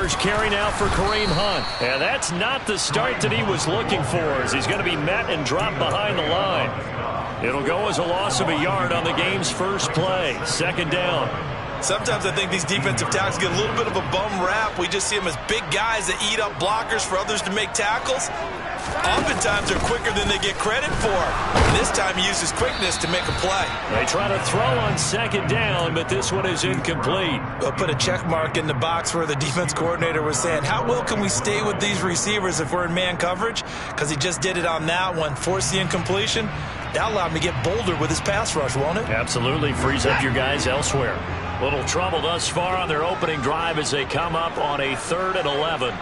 first carry now for Kareem Hunt. And that's not the start that he was looking for, as he's going to be met and dropped behind the line. It'll go as a loss of a yard on the game's first play. Second down. Sometimes I think these defensive tackles get a little bit of a bum rap. We just see them as big guys that eat up blockers for others to make tackles. Oftentimes they're quicker than they get credit for. And this time he uses quickness to make a play. They try to throw on second down, but this one is incomplete. We'll put a check mark in the box where the defense coordinator was saying, how well can we stay with these receivers if we're in man coverage? Because he just did it on that one. Force the incompletion. That allowed him to get bolder with his pass rush, won't it? Absolutely. Frees up your guys elsewhere. Little trouble thus far on their opening drive as they come up on a 3rd and 11.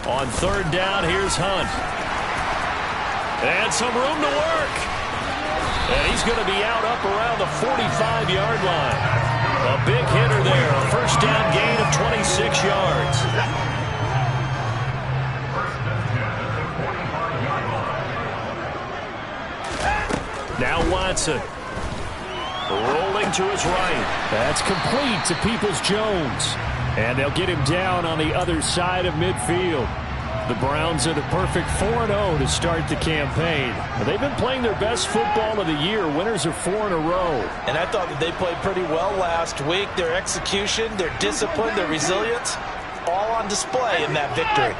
On 3rd down, here's Hunt. And some room to work. And he's going to be out up around the 45-yard line. A big hitter there. A first down gain of 26 yards. Now Watson. Rolling to his right. That's complete to Peoples-Jones. And they'll get him down on the other side of midfield. The Browns are the perfect 4-0 to start the campaign. They've been playing their best football of the year. Winners of 4 in a row. And I thought that they played pretty well last week. Their execution, their discipline, their resilience, all on display in that victory.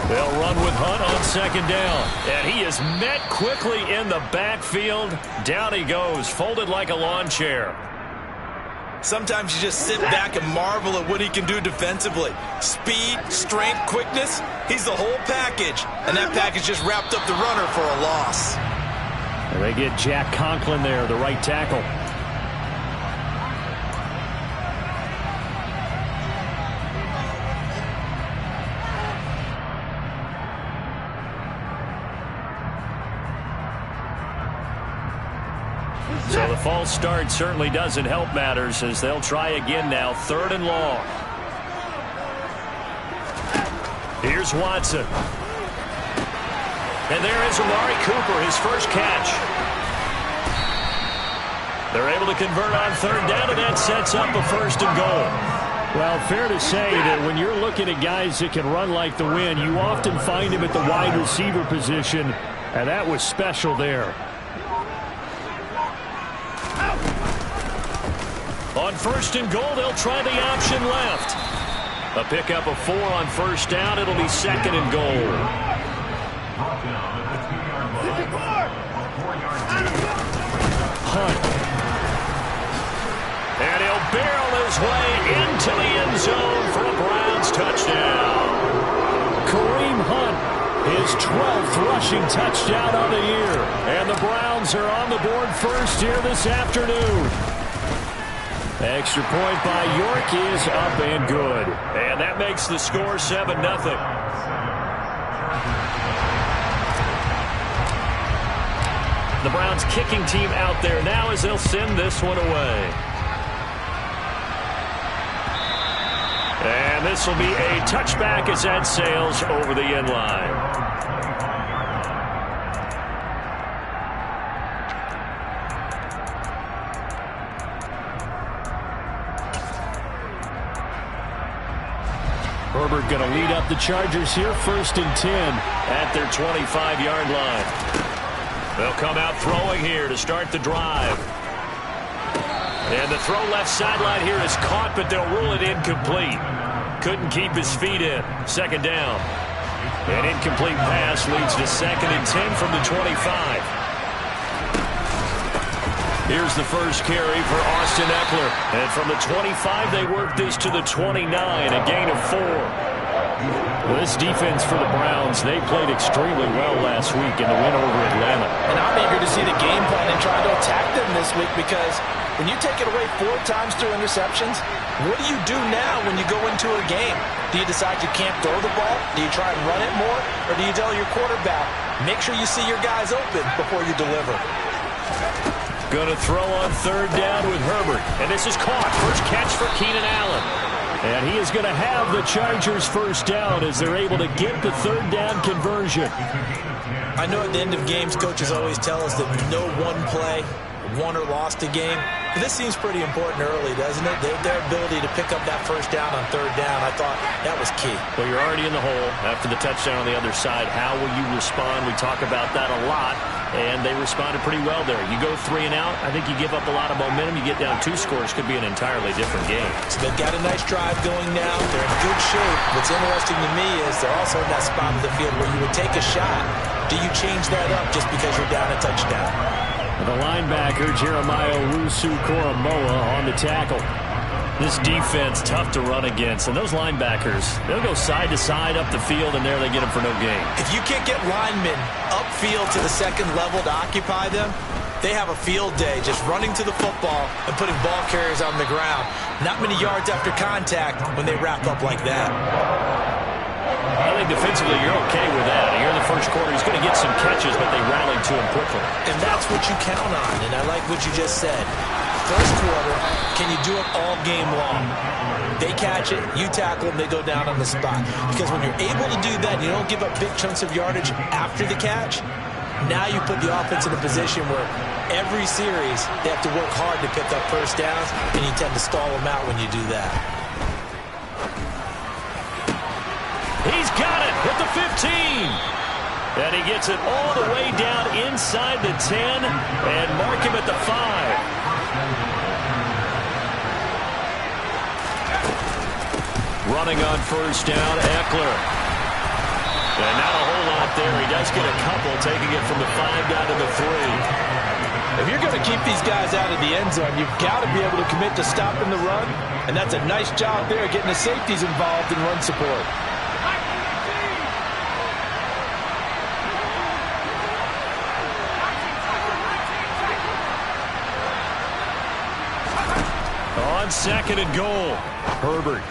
They'll run with Hunt on second down. And he is met quickly in the backfield. Down he goes, folded like a lawn chair. Sometimes you just sit back and marvel at what he can do defensively. Speed, strength, quickness. He's the whole package. And that package just wrapped up the runner for a loss. And they get Jack Conklin there, the right tackle. So the false start certainly doesn't help matters as they'll try again now. 3rd and long. Here's Watson. And there is Amari Cooper, his first catch. They're able to convert on 3rd down, and that sets up a 1st and goal. Well, fair to say that when you're looking at guys that can run like the wind, you often find him at the wide receiver position, and that was special there. On 1st and goal, they'll try the option left. A pickup of 4 on 1st down. It'll be 2nd and goal. Hunt. And he'll barrel his way into the end zone for a Browns touchdown. Kareem Hunt, his 12th rushing touchdown on the year. And the Browns are on the board first here this afternoon. Extra point by York is up and good. And that makes the score 7-0. The Browns kicking team out there now as they'll send this one away. And this will be a touchback as that sails over the end line. Herbert going to lead up the Chargers here. 1st and 10 at their 25-yard line. They'll come out throwing here to start the drive. And the throw left sideline here is caught, but they'll rule it incomplete. Couldn't keep his feet in. 2nd down. An incomplete pass leads to 2nd and 10 from the 25. Here's the first carry for Austin Eckler. And from the 25, they work this to the 29, a gain of 4. Well, this defense for the Browns, they played extremely well last week in the win over Atlanta. And I'm eager to see the game plan and try to attack them this week, because when you take it away 4 times through interceptions, what do you do now when you go into a game? Do you decide you can't throw the ball? Do you try and run it more? Or do you tell your quarterback, make sure you see your guys open before you deliver? Going to throw on 3rd down with Herbert. And this is caught. First catch for Keenan Allen. And he is going to have the Chargers first down as they're able to get the third down conversion. I know at the end of games, coaches always tell us that no one play won or lost a game. But this seems pretty important early, doesn't it? Their ability to pick up that first down on third down, I thought that was key. Well, you're already in the hole after the touchdown on the other side. How will you respond? We talk about that a lot, and they responded pretty well there. You go 3 and out, I think you give up a lot of momentum. You get down 2 scores, could be an entirely different game. So they've got a nice drive going now. They're in good shape. What's interesting to me is they're also in that spot of the field where you would take a shot. Do you change that up just because you're down a touchdown? The linebacker, Jeremiah Owusu-Koramoah, on the tackle. This defense, tough to run against. And those linebackers, they'll go side to side up the field, and there they get them for no gain. If you can't get linemen upfield to the second level to occupy them, they have a field day just running to the football and putting ball carriers on the ground. Not many yards after contact when they wrap up like that. I think defensively you're okay with that. Here in the first quarter, he's going to get some catches, but they rallied to him quickly. And that's what you count on, and I like what you just said. First quarter, can you do it all game long? They catch it, you tackle them, they go down on the spot. Because when you're able to do that, you don't give up big chunks of yardage after the catch, now you put the offense in a position where every series they have to work hard to pick up first downs, and you tend to stall them out when you do that. He's got it at the 15. And he gets it all the way down inside the 10 and mark him at the 5. Running on first down, Eckler. And not a whole lot there. He does get a couple, taking it from the 5 down to the 3. If you're going to keep these guys out of the end zone, you've got to be able to commit to stopping the run. And that's a nice job there, getting the safeties involved in run support. On second and goal, Herbert.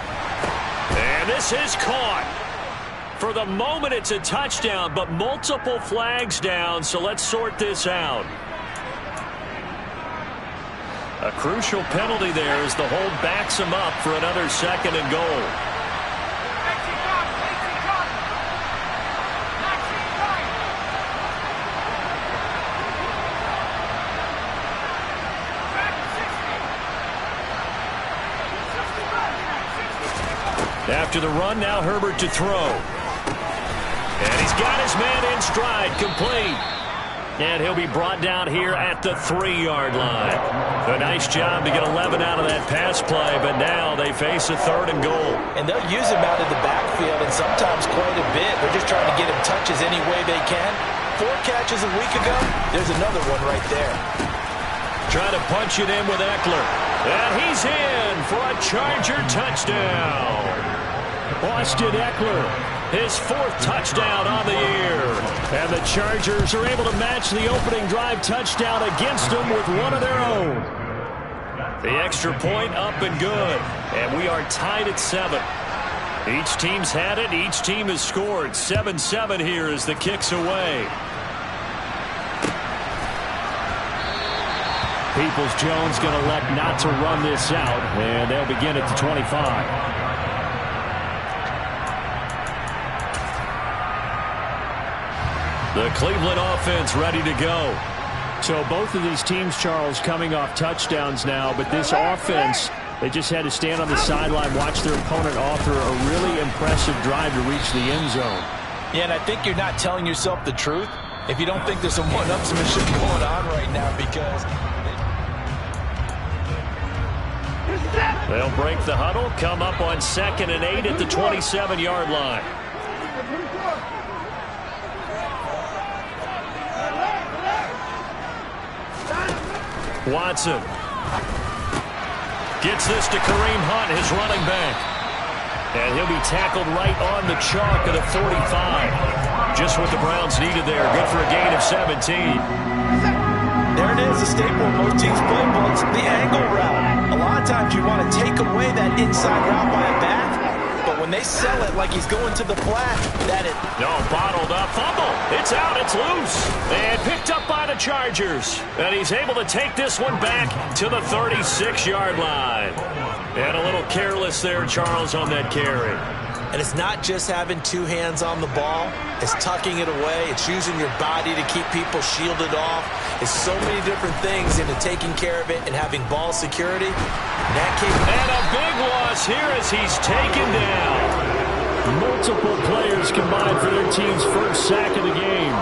And this is caught. For the moment, it's a touchdown, but multiple flags down, so let's sort this out. A crucial penalty there as the hold backs him up for another second and goal. After the run, now Herbert to throw. And he's got his man in stride, complete. And he'll be brought down here at the 3-yard line. A nice job to get 11 out of that pass play, but now they face a 3rd and goal. And they'll use him out of the backfield, and sometimes quite a bit. They're just trying to get him touches any way they can. 4 catches a week ago, there's another one right there. Trying to punch it in with Eckler. And he's in for a Charger touchdown. Austin Eckler, his 4th touchdown on the year. And the Chargers are able to match the opening drive touchdown against them with one of their own. The extra point up and good. And we are tied at 7. Each team's had it. Each team has scored. 7-7 here as the kick's away. Peoples-Jones going to elect not to run this out. And they'll begin at the 25. The Cleveland offense ready to go. So both of these teams, Charles, coming off touchdowns now, but this offense, they just had to stand on the sideline, watch their opponent offer a really impressive drive to reach the end zone. Yeah, and I think you're not telling yourself the truth if you don't think there's some one-upsmanship going on right now, because they'll break the huddle, come up on 2nd and 8 at the 27-yard line. Watson gets this to Kareem Hunt, his running back. And he'll be tackled right on the chalk of the 45. Just what the Browns needed there. Good for a gain of 17. There it is, a staple of most teams' playbooks, the angle route. A lot of times you want to take away that inside route by a back, but when they sell it like he's going to the flat, that it... No, bottled up, fumble. It's out, it's loose. And picked up by the Chargers. And he's able to take this one back to the 36-yard line. And a little careless there, Charles, on that carry. And it's not just having two hands on the ball. It's tucking it away. It's using your body to keep people shielded off. It's so many different things into taking care of it and having ball security. And a big loss here as he's taken down. Multiple players combined for their team's first sack of the game.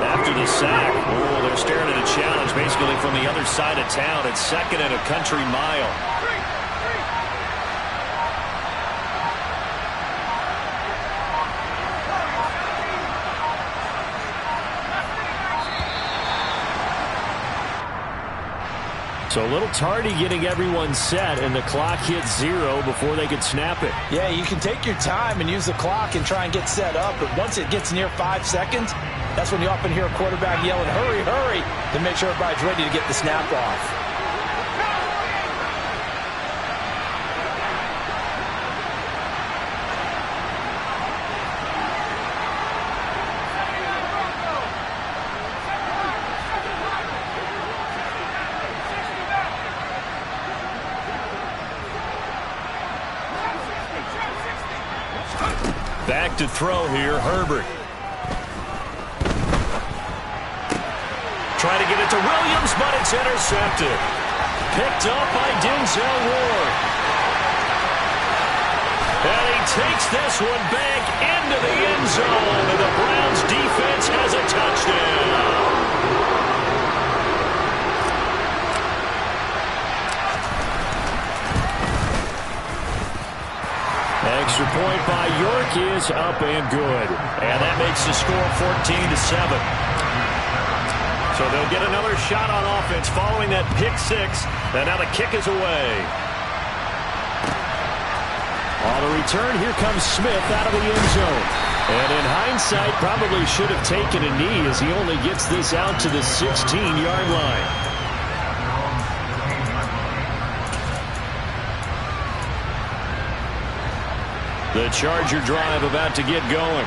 After the sack, they're staring at a challenge basically from the other side of town. It's second and a country mile. So a little tardy getting everyone set, and the clock hits 0 before they could snap it. Yeah, you can take your time and use the clock and try and get set up, but once it gets near 5 seconds, that's when you often hear a quarterback yelling, hurry, hurry, to make sure everybody's ready to get the snap off. Back to throw here, Herbert. Trying to get it to Williams, but it's intercepted. Picked up by Denzel Ward. And he takes this one back into the end zone, and the Browns defense has a touchdown. Extra point by York is up and good. And that makes the score 14-7. So they'll get another shot on offense following that pick six. And now the kick is away. On the return, here comes Smith out of the end zone. And in hindsight, probably should have taken a knee as he only gets this out to the 16-yard line. The Charger drive about to get going.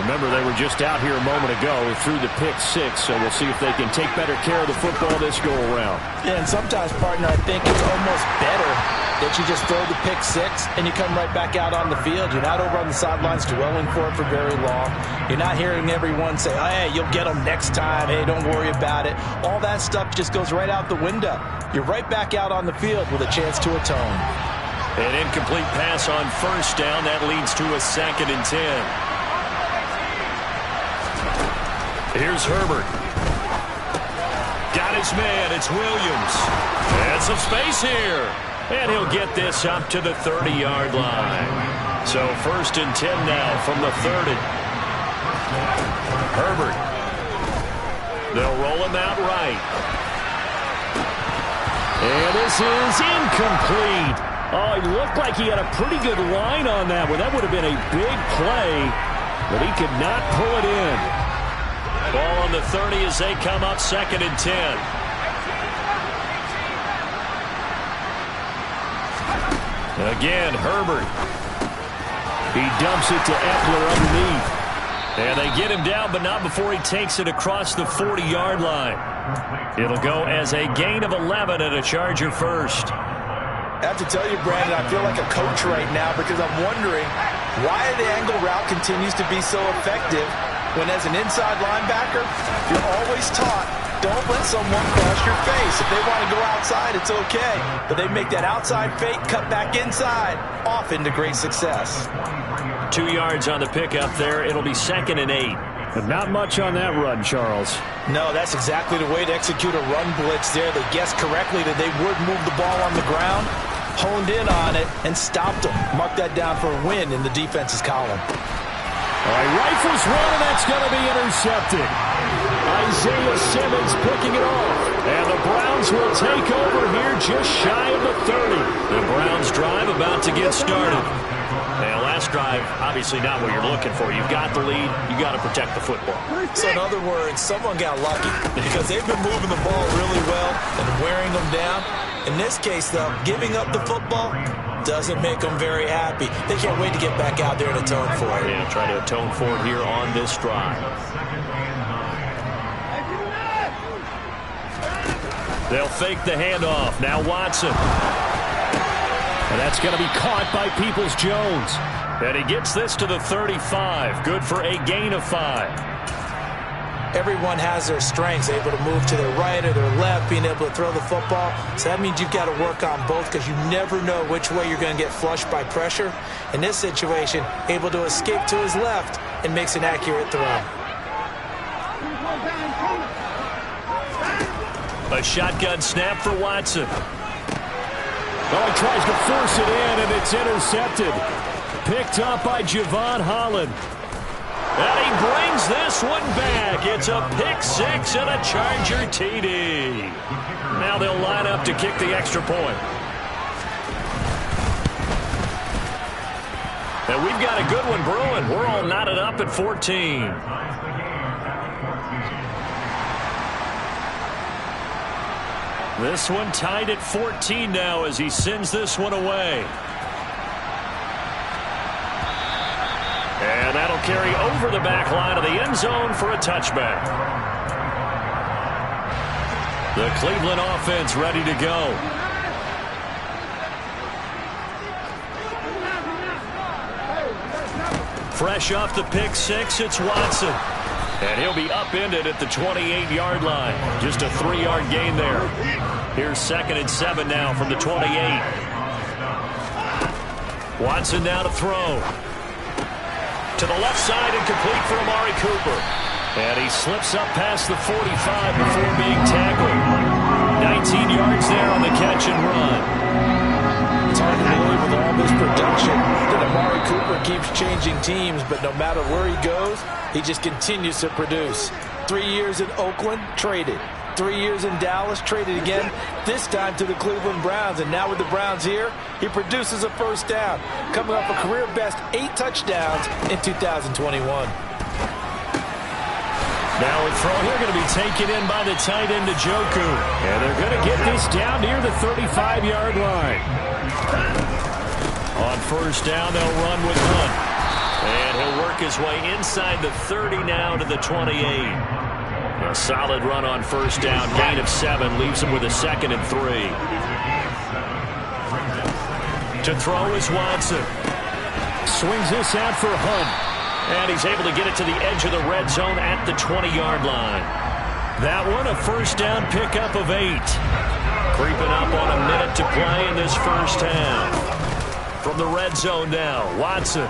Remember, they were just out here a moment ago through the pick six, so we'll see if they can take better care of the football this go-around. Yeah, and sometimes, partner, I think it's almost better that you just throw the pick six and you come right back out on the field. You're not over on the sidelines dwelling for it for very long. You're not hearing everyone say, oh, hey, you'll get them next time. Hey, don't worry about it. All that stuff just goes right out the window. You're right back out on the field with a chance to atone. An incomplete pass on first down. That leads to a 2nd and 10. Here's Herbert. Got his man. It's Williams. And some space here. And he'll get this up to the 30-yard line. So 1st and 10 now from the 30. Herbert. They'll roll him out right. And this is incomplete. Oh, he looked like he had a pretty good line on that one. That would have been a big play, but he could not pull it in. Ball on the 30 as they come up 2nd and 10. Again, Herbert. He dumps it to Eckler underneath. And they get him down, but not before he takes it across the 40-yard line. It'll go as a gain of 11 and a Charger first. I have to tell you, Brandon, I feel like a coach right now because I'm wondering why the angle route continues to be so effective when as an inside linebacker, you're always taught, don't let someone cross your face. If they want to go outside, it's okay. But they make that outside fake, cut back inside, often to great success. 2 yards on the pickup there. It'll be 2nd and 8. But not much on that run, Charles. No, that's exactly the way to execute a run blitz there. They guessed correctly that they would move the ball on the ground, honed in on it, and stopped them. Mark that down for a win in the defense's column. All right, rifles one, and that's going to be intercepted. Isaiah Simmons picking it off. And the Browns will take over here just shy of the 30. The Browns drive about to get started. And last drive, obviously not what you're looking for. You've got the lead. You've got to protect the football. So in other words, someone got lucky because they've been moving the ball really well and wearing them down. In this case, though, giving up the football doesn't make them very happy. They can't wait to get back out there and atone for it. Yeah, try to atone for it here on this drive. They'll fake the handoff. Now Watson. And that's going to be caught by Peoples-Jones. And he gets this to the 35. Good for a gain of 5. Everyone has their strengths, able to move to their right or their left, being able to throw the football. So that means you've got to work on both because you never know which way you're going to get flushed by pressure. In this situation, able to escape to his left and makes an accurate throw. A shotgun snap for Watson. Oh, he tries to force it in, and it's intercepted. Picked up by Javon Holland. And he brings this one back. It's a pick six and a Charger TD. Now they'll line up to kick the extra point. And we've got a good one brewing. We're all knotted up at 14. This one tied at 14 now as he sends this one away. And that'll carry over the back line of the end zone for a touchback. The Cleveland offense ready to go. Fresh off the pick six, it's Watson. And he'll be upended at the 28-yard line. Just a 3-yard gain there. Here's 2nd and 7 now from the 28. Watson now to throw. To the left side and complete for Amari Cooper. And he slips up past the 45 before being tackled. 19 yards there on the catch and run. It's hard to believe with all this production that Amari Cooper keeps changing teams, but no matter where he goes, he just continues to produce. 3 years in Oakland, traded. 3 years in Dallas, traded again, this time to the Cleveland Browns. And now with the Browns here, he produces a first down, coming off a career-best 8 touchdowns in 2021. Now a throw here going to be taken in by the tight end Njoku. And they're going to get this down near the 35-yard line. On first down, they'll run with Hunt. And he'll work his way inside the 30 now to the 28. A solid run on first down. Gain of 7 leaves him with a 2nd and 3. To throw is Watson. Swings this out for Hunt. And he's able to get it to the edge of the red zone at the 20-yard line. That one a first down pickup of 8. Creeping up on a minute to play in this first half. From the red zone now, Watson.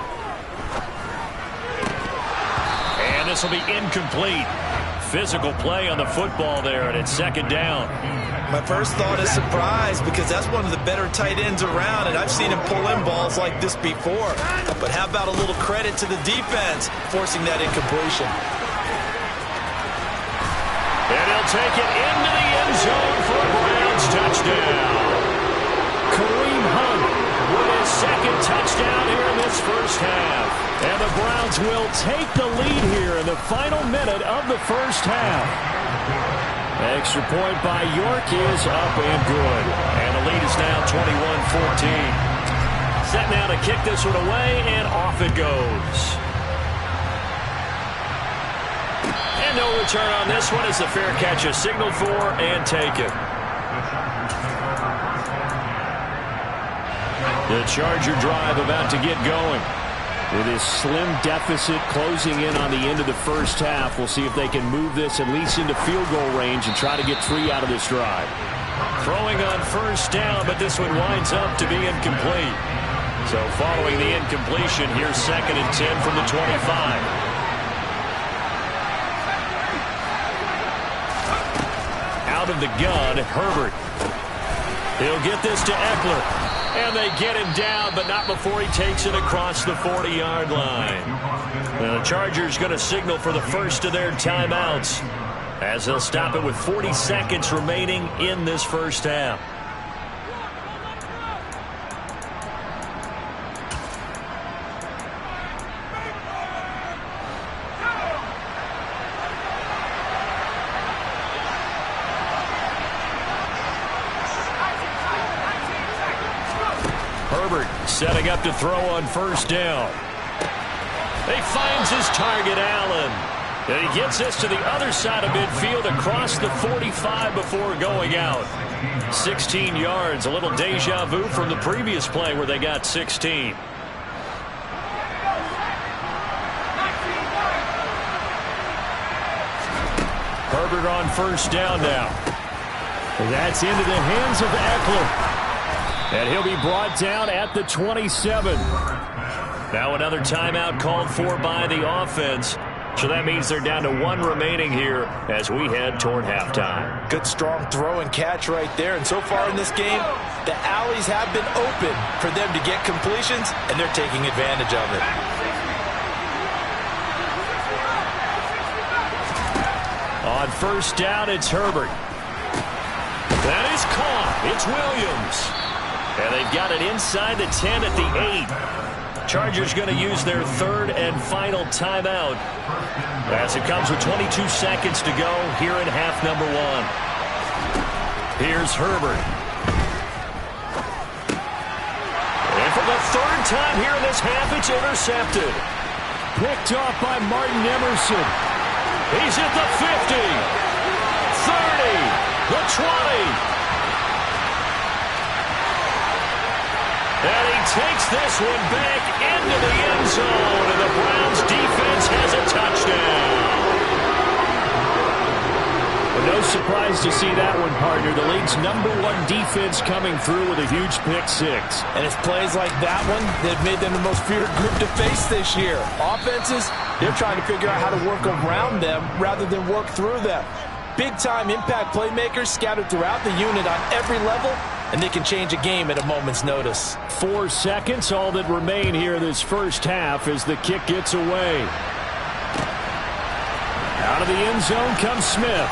And this will be incomplete. Physical play on the football there, and it's 2nd down. My first thought is surprise because that's one of the better tight ends around, and I've seen him pull in balls like this before. But how about a little credit to the defense forcing that incompletion? And he'll take it into the end zone for a Browns touchdown. Kareem Hunt with his 2nd touchdown here in this first half. And the Browns will take the lead here in the final minute of the first half. Extra point by York is up and good. And the lead is now 21-14. Set now to kick this one away, and off it goes. And no return on this one as the fair catch is signaled for and taken. The Charger drive about to get going. With his slim deficit closing in on the end of the first half, we'll see if they can move this at least into field goal range and try to get 3 out of this drive. Throwing on first down, but this one winds up to be incomplete. So following the incompletion, here's 2nd and 10 from the 25. Out of the gun, Herbert. He'll get this to Eckler. And they get him down, but not before he takes it across the 40-yard line. Now, the Chargers going to signal for the first of their timeouts as they'll stop it with 40 seconds remaining in this first half. Herbert setting up to throw on first down. He finds his target, Allen. And he gets this to the other side of midfield across the 45 before going out. 16 yards, a little deja vu from the previous play where they got 16. Herbert on first down now. That's into the hands of Eckler. And he'll be brought down at the 27. Now another timeout called for by the offense. So that means they're down to 1 remaining here as we head toward halftime. Good strong throw and catch right there. And so far in this game, the alleys have been open for them to get completions, and they're taking advantage of it. On first down, it's Herbert. That is caught. It's Williams. And they've got it inside the 10 at the 8. Chargers going to use their 3rd and final timeout as it comes with 22 seconds to go here in half number 1. Here's Herbert. And for the 3rd time here in this half, it's intercepted. Picked off by Martin Emerson. He's at the 50, 30, the 20. And he takes this one back into the end zone, and the Browns defense has a touchdown. Well, no surprise to see that one, partner. The league's #1 defense coming through with a huge pick 6. And it's plays like that one that have made them the most feared group to face this year. Offenses, they're trying to figure out how to work around them rather than work through them. Big-time impact playmakers scattered throughout the unit on every level, and they can change a game at a moment's notice. 4 seconds, all that remain here this first half as the kick gets away. Out of the end zone comes Smith.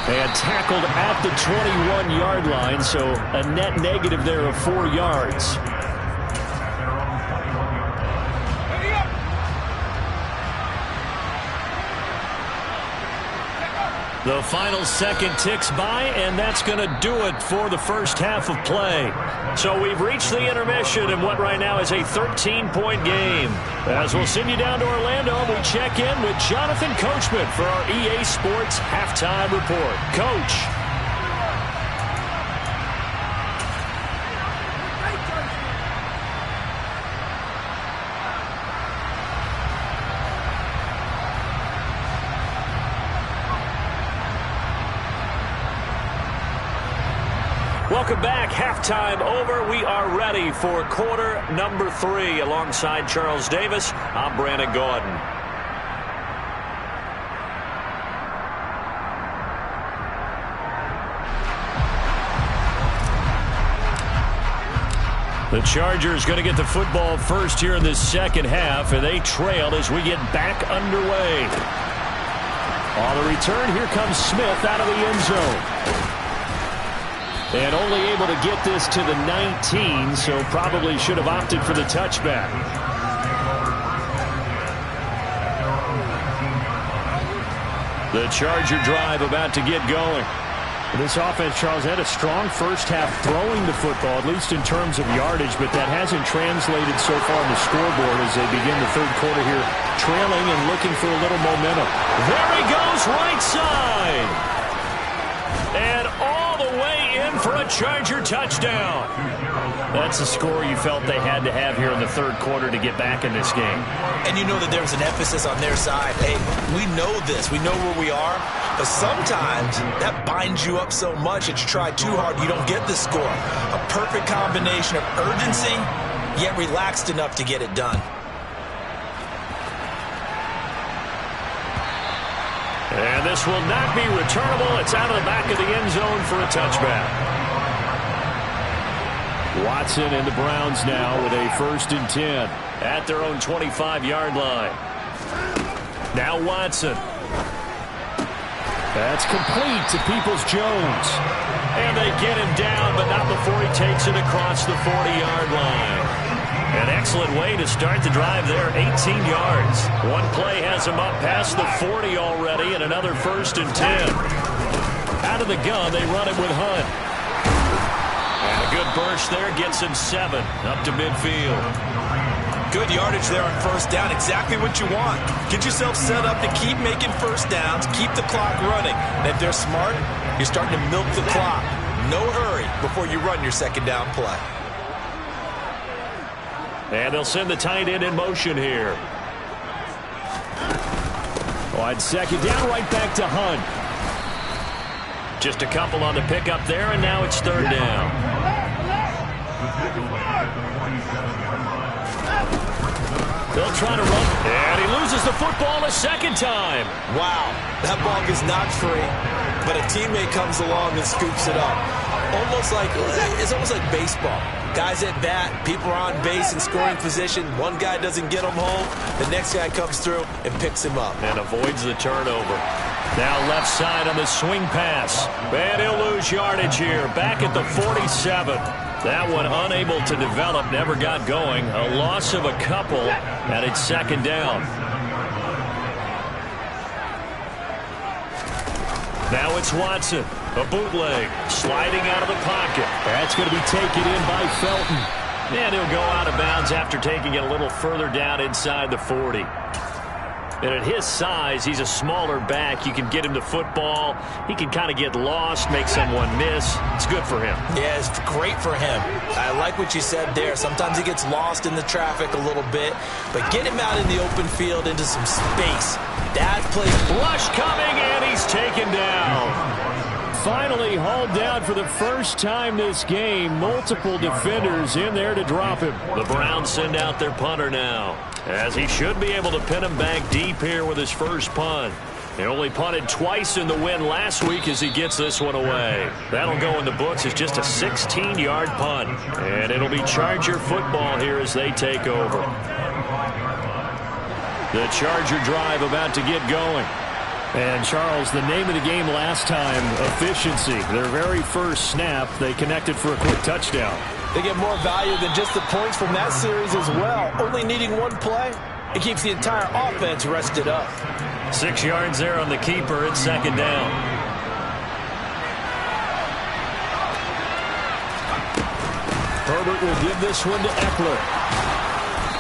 And tackled at the 21-yard line, so a net negative there of 4 yards. The final second ticks by, and that's going to do it for the first half of play. So we've reached the intermission in what right now is a 13-point game. As we'll send you down to Orlando, we check in with Jonathan Coachman for our EA Sports Halftime Report. Coach. Welcome back. Halftime over. We are ready for quarter number 3. Alongside Charles Davis, I'm Brandon Gordon. The Chargers going to get the football first here in this second half, and they trail as we get back underway. On the return, here comes Smith out of the end zone. And only able to get this to the 19, so probably should have opted for the touchback. The Charger drive about to get going. This offense, Charles, had a strong first half throwing the football, at least in terms of yardage, but that hasn't translated so far on the scoreboard as they begin the third quarter here, trailing and looking for a little momentum. There he goes, right side. And all the way in for a Charger touchdown. That's the score you felt they had to have here in the third quarter to get back in this game. And you know that there was an emphasis on their side. Hey, we know this. We know where we are. But sometimes that binds you up so much that you try too hard, you don't get the score. A perfect combination of urgency, yet relaxed enough to get it done. And this will not be returnable. It's out of the back of the end zone for a touchback. Watson and the Browns now with a 1st and 10. At their own 25-yard line. Now Watson. That's complete to Peoples-Jones. And they get him down, but not before he takes it across the 40-yard line. An excellent way to start the drive there, 18 yards. One play has him up past the 40 already, and another 1st and 10. Out of the gun, they run it with Hunt. And a good burst there gets him 7 up to midfield. Good yardage there on first down. Exactly what you want. Get yourself set up to keep making first downs, keep the clock running. And if they're smart, you're starting to milk the clock. No hurry before you run your second down play. And they'll send the tight end in motion here. On second down, right back to Hunt. Just a couple on the pickup there, and now it's third down. They'll try to run, and he loses the football a second time. Wow, that ball is not free, but a teammate comes along and scoops it up. It's almost like baseball. Guys at bat, people are on base in scoring position. One guy doesn't get him home, the next guy comes through and picks him up. And avoids the turnover. Now left side on the swing pass. And he'll lose yardage here, back at the 47. That one unable to develop, never got going. A loss of a couple, and it's second down. Now it's Watson. A bootleg. Sliding out of the pocket. That's going to be taken in by Felton. And he'll go out of bounds after taking it a little further down inside the 40. And at his size, he's a smaller back. You can get him the football. He can kind of get lost, make someone miss. It's good for him. Yeah, it's great for him. I like what you said there. Sometimes he gets lost in the traffic a little bit. But get him out in the open field into some space. That plays. Rush coming, and he's taken down. Finally hauled down for the first time this game. Multiple defenders in there to drop him. The Browns send out their punter now, as he should be able to pin him back deep here with his first punt. He only punted twice in the win last week as he gets this one away. That'll go in the books as just a 16-yard punt. And it'll be Charger football here as they take over. The Charger drive about to get going. And, Charles, the name of the game last time, efficiency. Their very first snap, they connected for a quick touchdown. They get more value than just the points from that series as well. Only needing one play, it keeps the entire offense rested up. 6 yards there on the keeper at second down. Herbert will give this one to Eckler.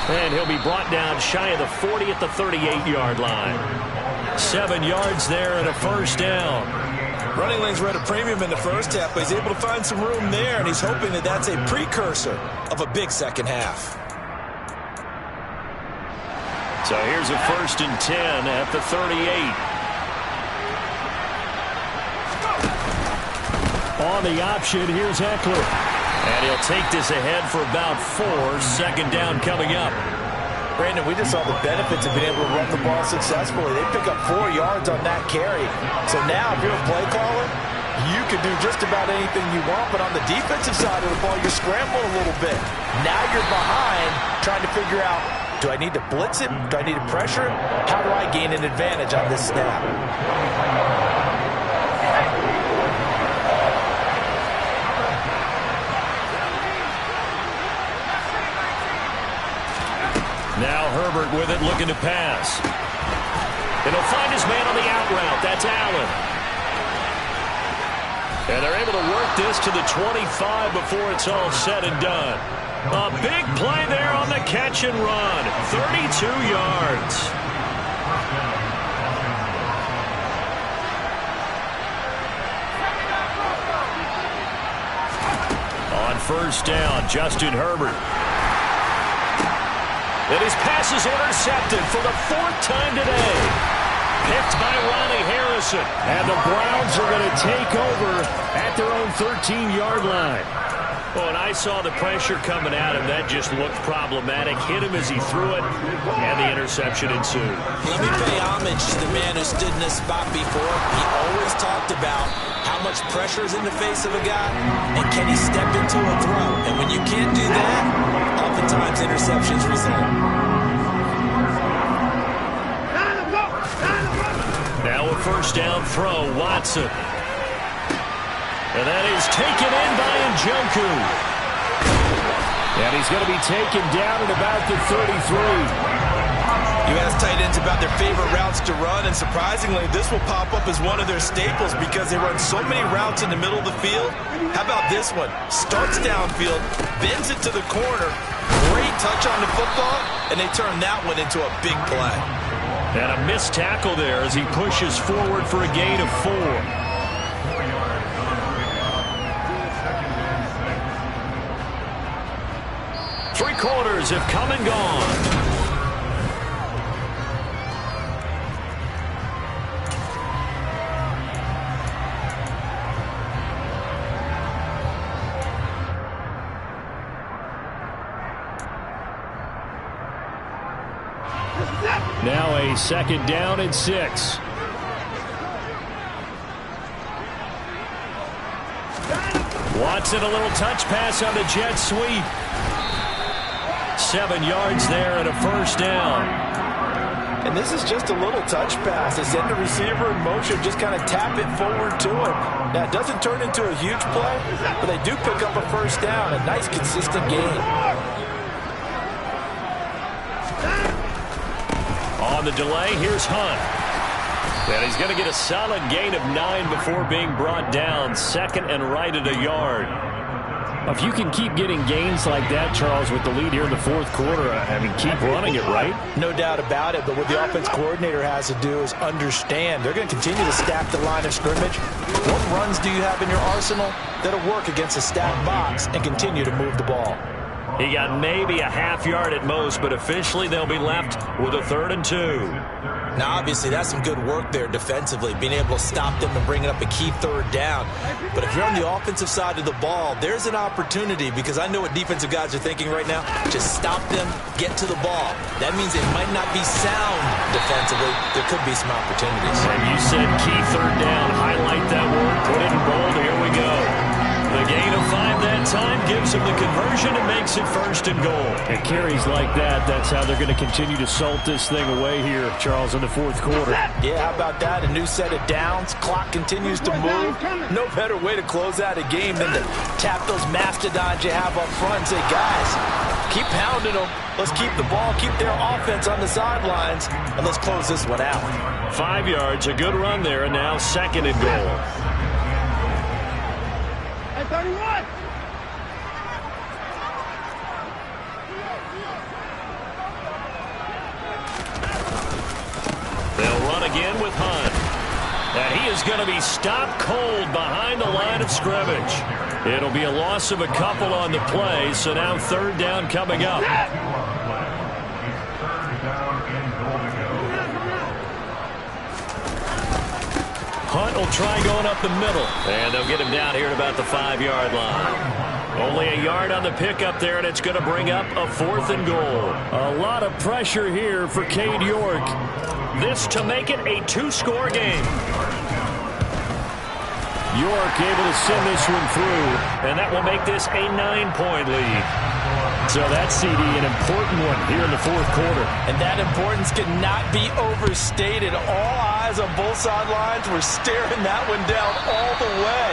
And he'll be brought down shy of the 40 at the 38-yard line. 7 yards there and a first down. Running lanes were at a premium in the first half, but he's able to find some room there, and he's hoping that that's a precursor of a big second half. So here's a 1st and 10 at the 38. On the option, here's Eckler. And he'll take this ahead for about 4. Second down coming up. Brandon, we just saw the benefits of being able to run the ball successfully. They pick up 4 yards on that carry. So now, if you're a play caller, you can do just about anything you want. But on the defensive side of the ball, you're scrambling a little bit. Now you're behind, trying to figure out, do I need to blitz it? Do I need to pressure it? How do I gain an advantage on this snap? Now Herbert with it, looking to pass. And he'll find his man on the out route. That's Allen. And they're able to work this to the 25 before it's all said and done. A big play there on the catch and run. 32 yards. On first down, Justin Herbert. And his pass is intercepted for the 4th time today. Picked by Ronnie Harrison. And the Browns are going to take over at their own 13-yard line. Well, and I saw the pressure coming at him. That just looked problematic. Hit him as he threw it, and the interception ensued. Let me pay homage to the man who stood in this spot before. He always talked about how much pressure is in the face of a guy, and can he step into a throw. And when you can't do that, oftentimes interceptions result. Now a first down throw, Watson. And that is taken in by Njoku. And he's going to be taken down at about the 33. You ask tight ends about their favorite routes to run, and surprisingly, this will pop up as one of their staples because they run so many routes in the middle of the field. How about this one? Starts downfield, bends it to the corner, great touch on the football, and they turn that one into a big play. And a missed tackle there as he pushes forward for a gain of 4. Three quarters have come and gone. Now a 2nd down and 6. Watson, a little touch pass on the jet sweep. 7 yards there and a 1st down. And this is just a little touch pass. They send the receiver in motion, just kind of tap it forward to him. Now, it doesn't turn into a huge play, but they do pick up a 1st down. A nice, consistent gain. On the delay, here's Hunt. And he's going to get a solid gain of 9 before being brought down. 2nd and right at a yard. If you can keep getting gains like that, Charles, with the lead here in the 4th quarter, I mean, keep running it, right? No doubt about it, but what the offense coordinator has to do is understand they're going to continue to stack the line of scrimmage. What runs do you have in your arsenal that'll work against a stacked box and continue to move the ball? He got maybe a half yard at most, but officially they'll be left with a 3rd and 2. Now, obviously, that's some good work there defensively, being able to stop them and bringing up a key 3rd down. But if you're on the offensive side of the ball, there's an opportunity, because I know what defensive guys are thinking right now. Just stop them, get to the ball. That means it might not be sound defensively. There could be some opportunities. And you said key 3rd down. Highlight that word. Put it in bold. Here we go. The gain of 5 that time gives him the conversion and makes it 1st and goal. It carries like that. That's how they're going to continue to salt this thing away here, Charles, in the 4th quarter. Yeah, how about that? A new set of downs. Clock continues to move. No better way to close out a game than to tap those mastodons you have up front and say, guys, keep pounding them. Let's keep the ball, keep their offense on the sidelines, and let's close this one out. 5 yards, a good run there, and now 2nd and goal. 31! They'll run again with Hunt. And he is going to be stopped cold behind the line of scrimmage. It'll be a loss of a couple on the play, so now 3rd down coming up. Hunt will try going up the middle, and they'll get him down here at about the 5-yard line. Only a yard on the pickup there, and it's going to bring up a 4th and goal. A lot of pressure here for Cade York. This to make it a 2-score game. York able to send this one through, and that will make this a 9-point lead. So that's, CD, an important one here in the 4th quarter. And that importance cannot be overstated. All eyes on both sidelines were staring that one down all the way.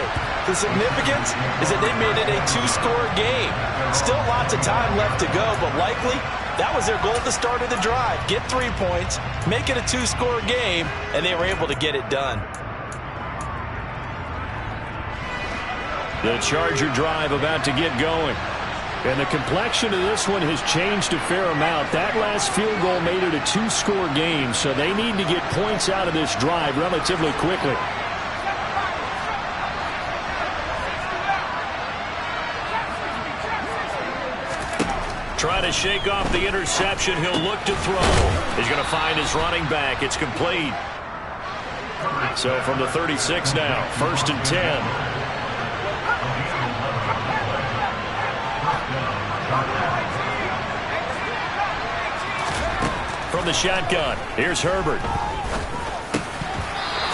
The significance is that they made it a 2-score game. Still lots of time left to go, but likely that was their goal at the start of the drive. Get 3 points, make it a 2-score game, and they were able to get it done. The Charger drive about to get going. And the complexion of this one has changed a fair amount. That last field goal made it a 2-score game, so they need to get points out of this drive relatively quickly. Try to shake off the interception. He'll look to throw. He's going to find his running back. It's complete. So from the 36 now, 1st and 10. From the shotgun, here's Herbert.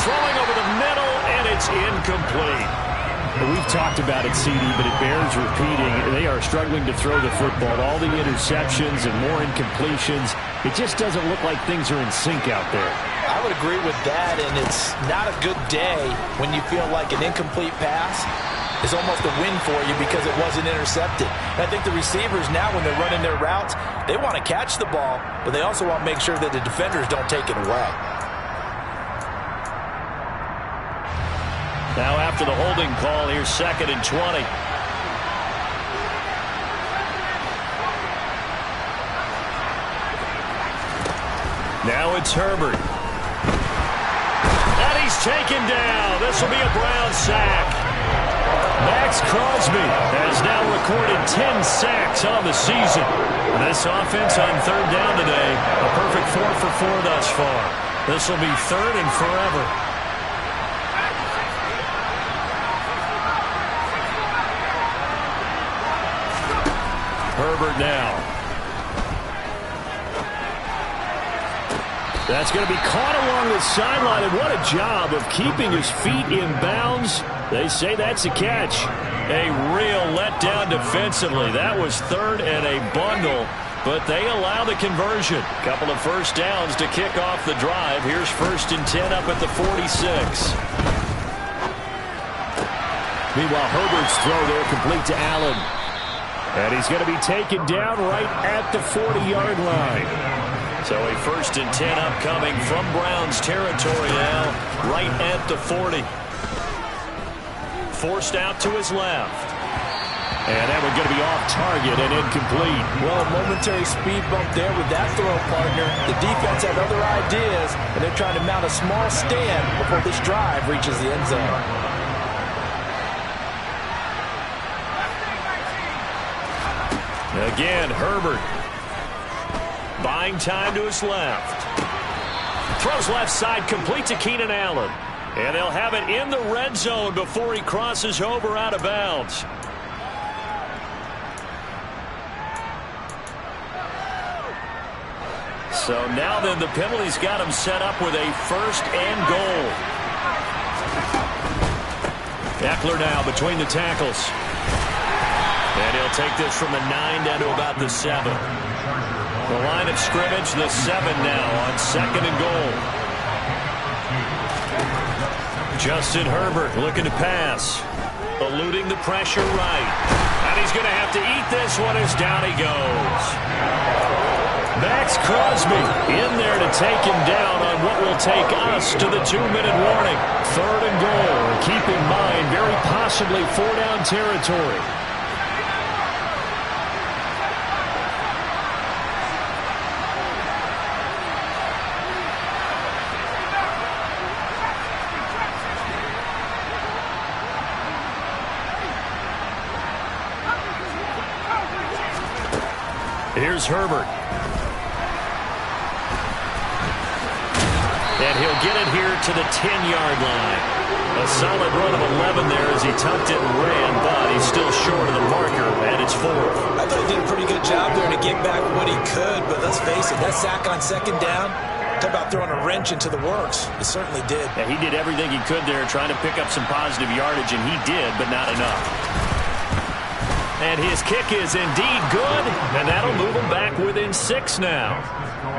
Throwing over the middle, and it's incomplete. We've talked about it, CD, but it bears repeating. They are struggling to throw the football. All the interceptions and more incompletions. It just doesn't look like things are in sync out there. I would agree with that, and it's not a good day when you feel like an incomplete pass is almost a win for you because it wasn't intercepted. And I think the receivers now, when they're running their routes, they want to catch the ball, but they also want to make sure that the defenders don't take it away. Now after the holding call, here's 2nd and 20. Now it's Herbert. And he's taken down. This will be a Brown sack. Max Crosby has now recorded 10 sacks on the season. This offense on 3rd down today, a perfect 4 for 4 thus far. This will be 3rd and forever. Herbert now. That's going to be caught along the sideline, and what a job of keeping his feet in bounds. They say that's a catch. A real letdown defensively. That was 3rd and a bundle, but they allow the conversion. Couple of first downs to kick off the drive. Here's 1st and 10 up at the 46. Meanwhile, Herbert's throw there complete to Allen. And he's going to be taken down right at the 40-yard line. So a 1st and 10 upcoming from Browns territory now, right at the 40. Forced out to his left. And that one's going to be off target and incomplete. Well, a momentary speed bump there with that throw, partner. The defense had other ideas, and they're trying to mount a small stand before this drive reaches the end zone. Again, Herbert. Buying time to his left. Throws left side, complete to Keenan Allen. And they'll have it in the red zone before he crosses over out of bounds. So now then the penalty's got him set up with a 1st and goal. Eckler now between the tackles. And he'll take this from the 9 down to about the 7. The line of scrimmage, the 7 now on 2nd and goal. Justin Herbert looking to pass. Eluding the pressure right. And he's going to have to eat this one as down he goes. Max Crosby in there to take him down on what will take us to the 2-minute warning. 3rd and goal. Keep in mind, very possibly 4-down territory. Here's Herbert. And he'll get it here to the 10-yard line. A solid run of 11 there as he tucked it and ran, but he's still short of the marker, and it's 4th. I thought he did a pretty good job there to get back what he could, but let's face it, that sack on 2nd down, talk about throwing a wrench into the works. It certainly did. Yeah, he did everything he could there trying to pick up some positive yardage, and he did, but not enough. And his kick is indeed good, and that'll move them back within 6 now.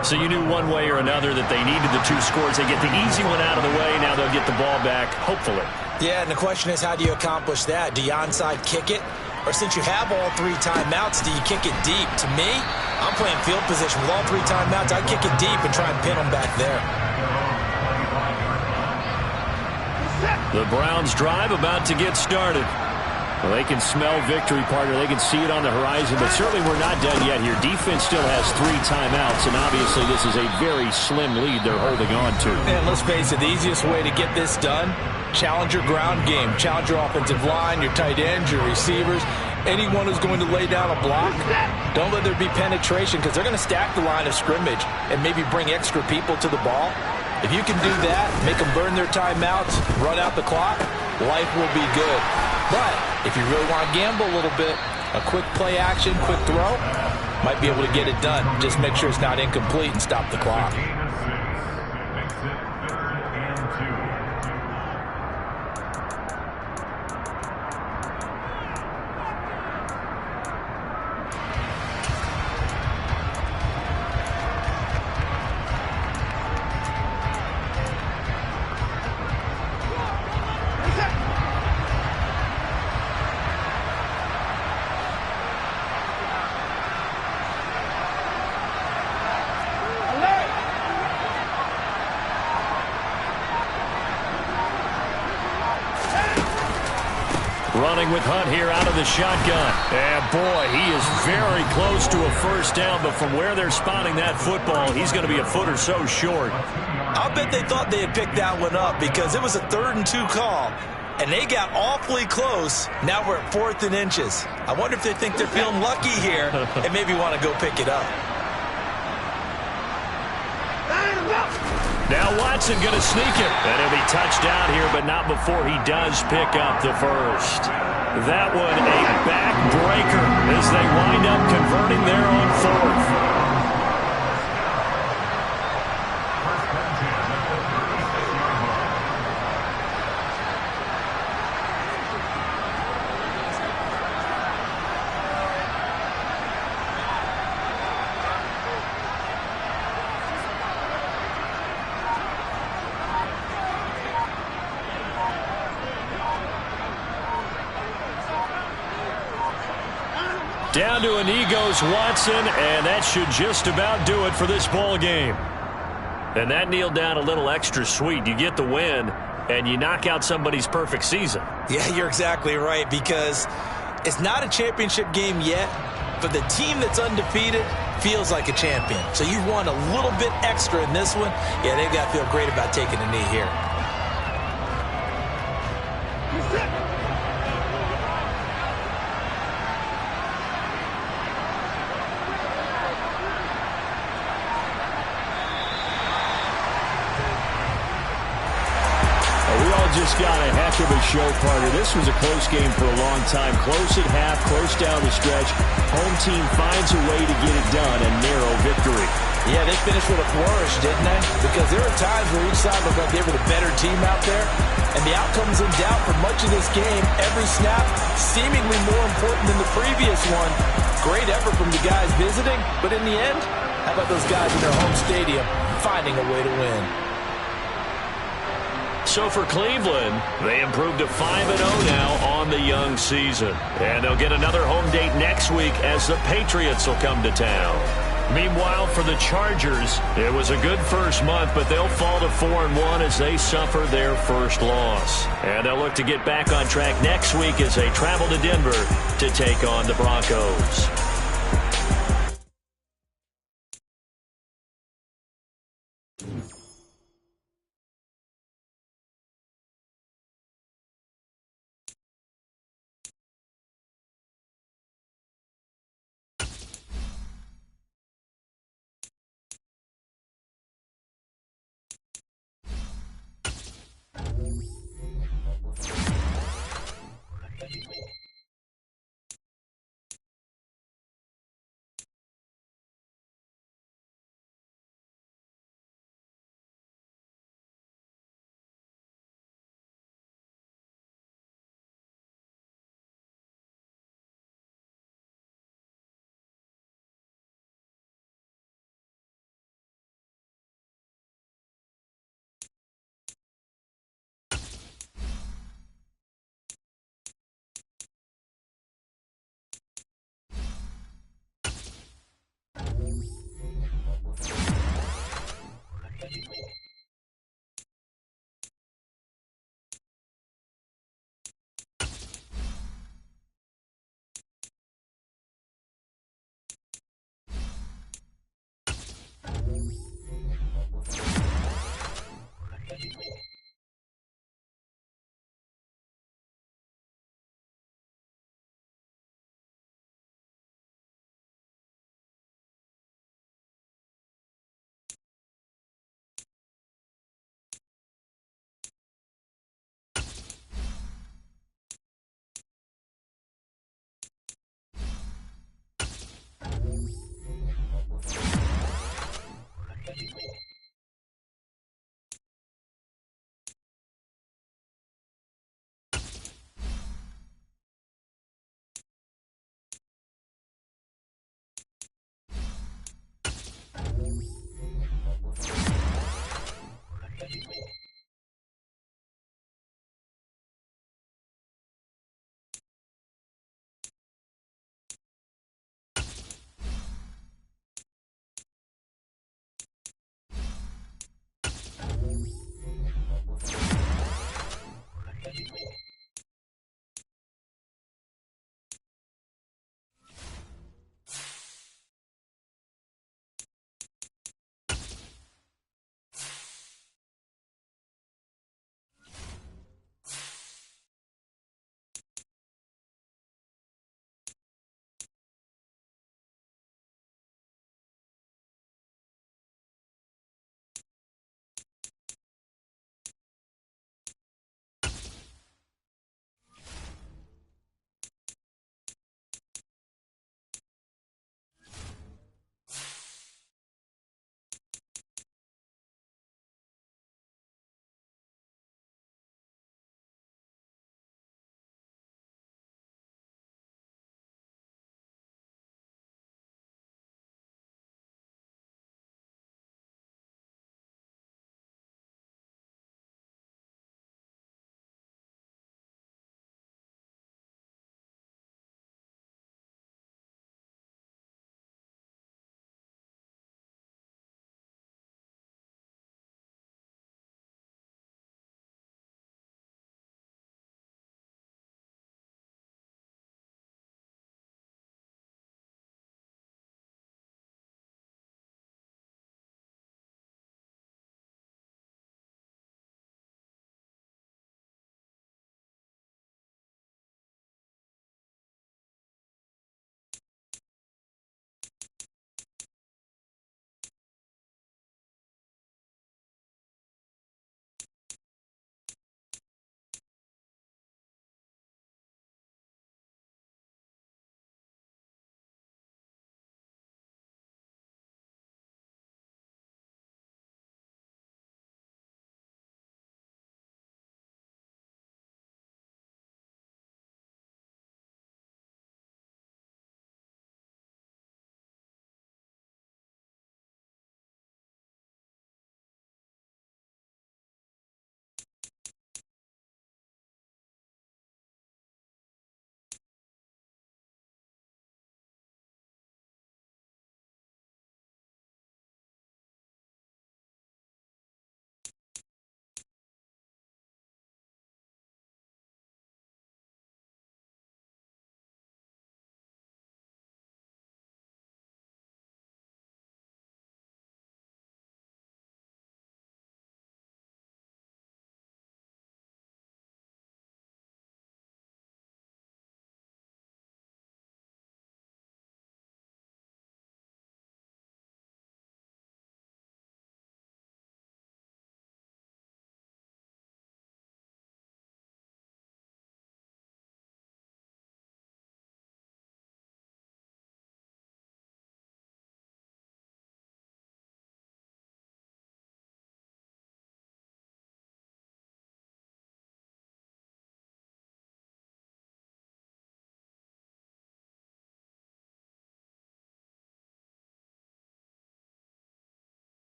So you knew one way or another that they needed the 2 scores. They get the easy one out of the way. Now they'll get the ball back, hopefully. Yeah, and the question is, how do you accomplish that? Do you onside kick it? Or since you have all 3 timeouts, do you kick it deep? To me, I'm playing field position. With all 3 timeouts, I kick it deep and try and pin them back there. The Browns drive about to get started. Well, they can smell victory, partner. They can see it on the horizon, but certainly we're not done yet here. Defense still has 3 timeouts, and obviously this is a very slim lead they're holding on to. And let's face it, the easiest way to get this done, challenge your ground game. Challenge your offensive line, your tight ends, your receivers, anyone who's going to lay down a block. Don't let there be penetration because they're going to stack the line of scrimmage and maybe bring extra people to the ball. If you can do that, make them burn their timeouts, run out the clock, life will be good. But if you really want to gamble a little bit, a quick play action, quick throw, might be able to get it done. Just make sure it's not incomplete and stop the clock. Running with Hunt here out of the shotgun. And boy, he is very close to a first down, but from where they're spotting that football, he's going to be a foot or so short. I'll bet they thought they had picked that one up because it was a 3rd and 2 call, and they got awfully close. Now we're at 4th and inches. I wonder if they think they're feeling lucky here and maybe want to go pick it up. Now Watson going to sneak it. And he'll be touchdown here, but not before he does pick up the first. That one a backbreaker as they wind up converting there on 4th. Down to a knee goes Watson, and that should just about do it for this ball game. And that kneeled down a little extra sweet. You get the win, and you knock out somebody's perfect season. Yeah, you're exactly right, because it's not a championship game yet, but the team that's undefeated feels like a champion. So you won a little bit extra in this one. Yeah, they've got to feel great about taking a knee here. Just got a heck of a show, partner. This was a close game for a long time. Close at half, close down the stretch. Home team finds a way to get it done, a narrow victory. Yeah, they finished with a flourish, didn't they? Because there were times where each side looked like they were the better team out there. And the outcome's in doubt for much of this game. Every snap seemingly more important than the previous one. Great effort from the guys visiting. But in the end, how about those guys in their home stadium finding a way to win? So for Cleveland, they improved to 5-0 now on the young season. And they'll get another home date next week as the Patriots will come to town. Meanwhile, for the Chargers, it was a good first month, but they'll fall to 4-1 as they suffer their first loss. And they'll look to get back on track next week as they travel to Denver to take on the Broncos.